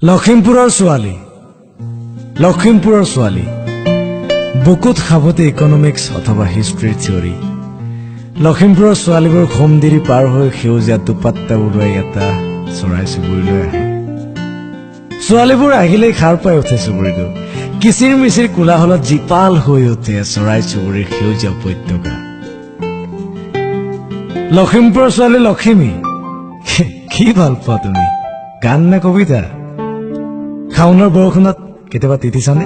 লখিমপুৰৰ ছোৱালী বুকুত খাবতে ইকনমিক্স অথবা হিষ্ট্ৰীৰ থিয়ৰী লখিমপুৰৰ ছোৱালীবোৰ ঘুমদিৰি পাৰ হৈ সেউজীয়া দুপাট্টা উৰুৱাই এটা চৰাই চুবুৰীলৈ আহে ছোৱালীবোৰ আহিলেই খাৰ পাই উঠে চুবুৰীটো কিচিৰ মিচিৰ কোলাহলত জীপাল হৈ উঠে চৰাই চুবুৰীৰ সেউজীয়া উপত্যকা লখিমপুৰৰ ছোৱালী লখিমী কি ভাল পোৱা তুমি গান নে কবিতা শাওনৰ বৰষুণত কেতিয়াবা তিতিছানে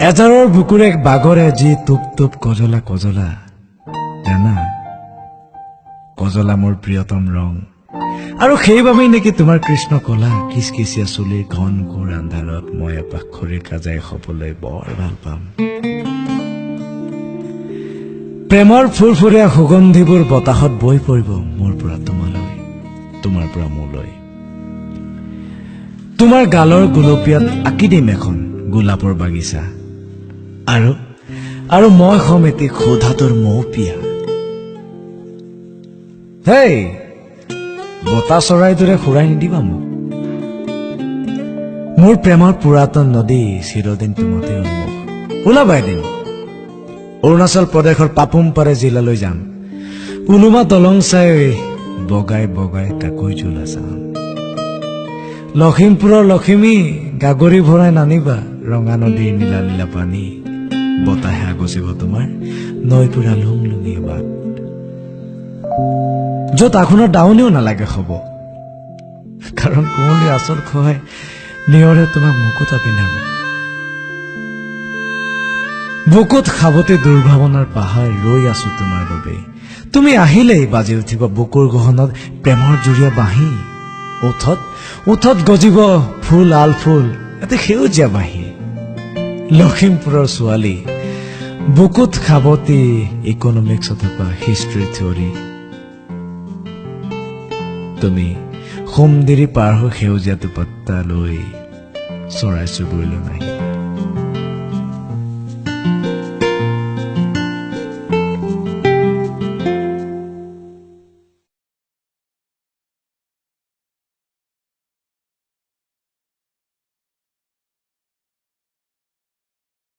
এজাৰৰ বুকুৰে বাগৰে যি টুপ টুপ কজলা জানা কজলা মোৰ প্ৰিয়তম ৰং আৰু সেইবাবেই নেকি তোমাৰ কৃষ্ণ কলা কিচকিচিয়া চুলিৰ ঘন ঘোৰ আন্ধাৰত মই এপাক খৰিৰ কাজাই খাবলৈ বৰ ভাল পাম প্ৰেমৰ ফুৰফুৰীয়া সুগন্ধিবোৰ বতাহত বৈ পৰিব মোৰ পৰা তোমালৈ তোমাৰ পৰা মোলৈ তোমাৰ গালৰ গুলপীয়াত আঁকি দিম এখন গোলাপৰ বাগিচা আৰু মই হম এটি খোধাটোৰ মৌপিয়া হেই বতাহ চৰাইটোৰে সুৰাই নিদিবা মোক মোৰ প্ৰেমৰ পুৰাতন নদী চিৰদিন তোমাতে উন্মুখ ওলাবা এদিন অৰুণাচল প্ৰদেশৰ পাপুম পাৰে জিলালৈ যাম উলুমা দলং চাই বগাই বগাই কাকৈ জোলা চাম লখিমপুৰৰ লখিমী গাগৰি ভৰাই নানিবা ৰঙা নদীৰ নীলা নীলা পানী বতাহে আগচিব তোমাৰ নৈপুৰা লুংলুঙীয়া বাট য'ত আঘোণৰ দাৱনিও নালাগে হব কাৰণ কুঁৱলী আচল খোৱাই নিয়ৰে তোমাক মুকুতা পিন্ধাব বুকুত খাবতে দুৰ্ভাৱনাৰ পাহাৰ ৰৈ আছো তোমাৰ বাবে তুমি আহিলেই বাজি উঠিব বুকুৰ গহনত প্ৰেমৰ জুৰীয়া বাঁহী উঠত গজিব ফুল আল ফুল এতে সেউজীয়া বাঁহী লখিমপুৰৰ ছোৱালী বুকুত খাবতে ইকনমিক্স অথবা হিষ্ট্ৰীৰ থিয়ৰী তুমি ঘুমদিৰি পাৰ হৈ সেউজীয়া দুপাট্টা লৈ চৰাই চুবুৰীলৈ নাহিবা